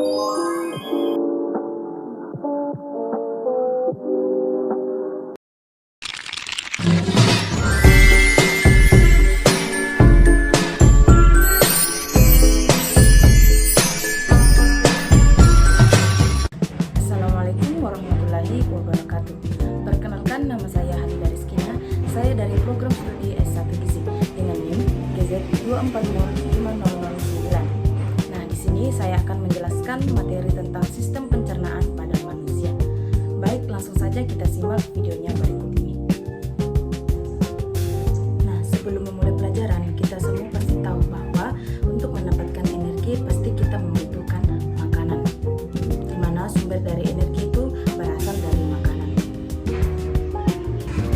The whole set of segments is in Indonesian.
Assalamualaikum warahmatullahi wabarakatuh. Perkenalkan, nama saya Hanida Rizkina. Saya dari program studi S1 Gizi dengan NIM GZ2405009. Nah, di sini saya akan menjelaskan materi tentang sistem pencernaan pada manusia. Baik, langsung saja kita simak videonya berikut ini. Nah, sebelum memulai pelajaran, kita semua pasti tahu bahwa untuk mendapatkan energi pasti kita membutuhkan makanan, di mana sumber dari energi itu berasal dari makanan.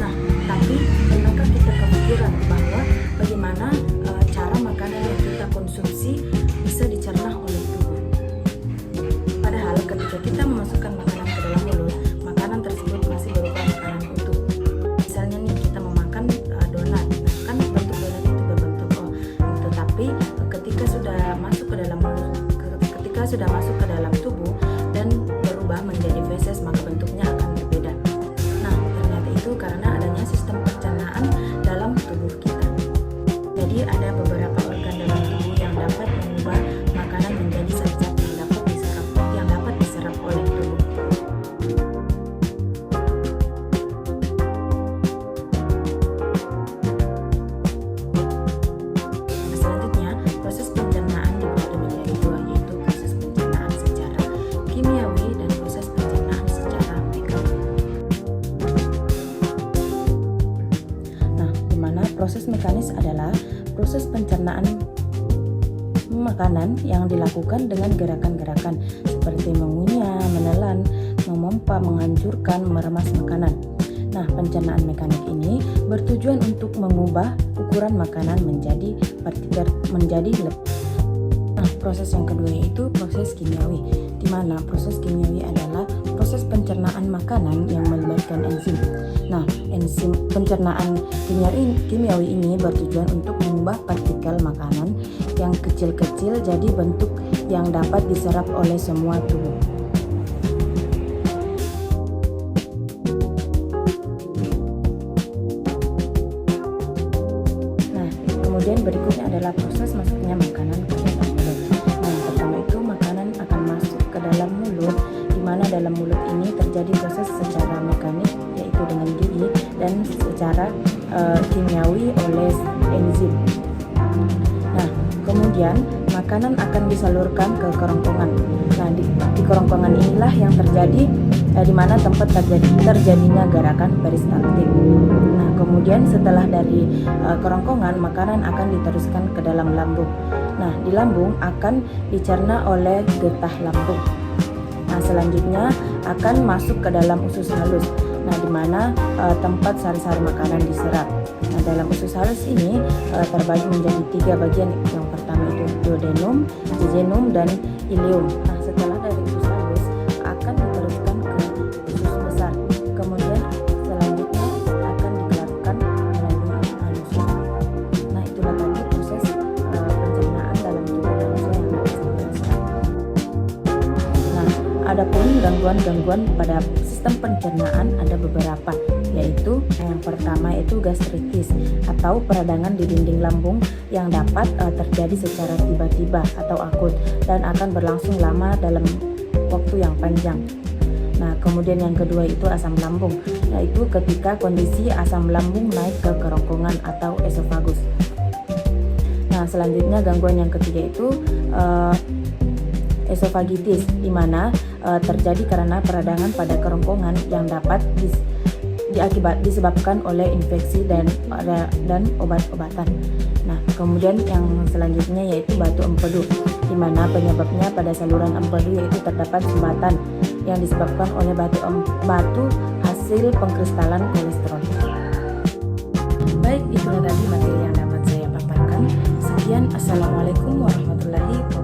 Nah, tapi pernahkah kita kepikiran bahwa bagaimana cara makanan yang kita konsumsi bisa dicerna oleh tubuh? Padahal ketika kita memasukkan makanan ke dalam mulut, makanan tersebut masih berupa makanan utuh. Misalnya nih, kita memakan donat, nah kan bentuk donat itu berbentuk O, tetapi ketika sudah masuk ke dalam mulut, ketika sudah masuk ke dalam tubuh dan berubah menjadi feses, maka bentuknya akan berbeda. Nah, ternyata itu karena adanya sistem pencernaan dalam tubuh kita. Jadi ada beberapa organ dalam tubuh yang dapat mengubah makanan menjadi zat-zat yang dapat diserap oleh tubuh. Selanjutnya, proses pencernaan dibagi menjadi dua, yaitu proses pencernaan secara kimiawi dan proses pencernaan secara mekanik. Nah, di mana proses mekanis adalah proses pencernaan makanan yang dilakukan dengan gerakan-gerakan seperti mengunyah, menelan, memompa, menghancurkan, meremas makanan. Nah, pencernaan mekanik ini bertujuan untuk mengubah ukuran makanan menjadi partikel Nah, proses yang kedua yaitu proses kimiawi, di mana proses kimiawi adalah proses pencernaan makanan yang melibatkan enzim. Nah, enzim pencernaan kimiawi ini bertujuan untuk mengubah partikel makanan yang kecil-kecil jadi bentuk yang dapat diserap oleh semua tubuh. Nah, kemudian berikutnya adalah proses masuknya makanan ke dalam mulut. Nah, pertama itu makanan akan masuk ke dalam mulut, di mana dalam mulut ini terjadi proses secara mekanik yaitu dengan gigi dan secara kimiawi oleh enzim. Nah, kemudian makanan akan disalurkan ke kerongkongan. Nah, di kerongkongan inilah yang terjadi di mana tempat terjadinya gerakan peristaltik. Nah, kemudian setelah dari kerongkongan, makanan akan diteruskan ke dalam lambung. Nah, di lambung akan dicerna oleh getah lambung. Nah, selanjutnya akan masuk ke dalam usus halus. Nah, di mana tempat sari-sari makanan diserap. Nah, dalam usus halus ini terbagi menjadi 3 bagian. Yang pertama itu duodenum, jejunum, dan ileum. Nah, setelah dari usus halus akan diteruskan ke usus besar. Kemudian selanjutnya akan dikeluarkan melalui anus. Nah, itulah tadi proses pencernaan dalam tubuh manusia yang dapat saya jelaskan. Nah, adapun gangguan-gangguan pada sistem pencernaan ada beberapa, yaitu yang pertama itu gastritis atau peradangan di dinding lambung yang dapat terjadi secara tiba-tiba atau akut dan akan berlangsung lama dalam waktu yang panjang. Nah, kemudian yang kedua itu asam lambung, yaitu ketika kondisi asam lambung naik ke kerongkongan atau esofagus. Nah, selanjutnya gangguan yang ketiga itu esofagitis, di mana terjadi karena peradangan pada kerongkongan yang dapat disebabkan oleh infeksi dan obat-obatan. Nah, kemudian yang selanjutnya yaitu batu empedu, di mana penyebabnya pada saluran empedu yaitu terdapat sumbatan yang disebabkan oleh batu hasil pengkristalan kolesterol. Baik, itulah tadi materi yang dapat saya paparkan. Sekian, assalamualaikum warahmatullahi wabarakatuh.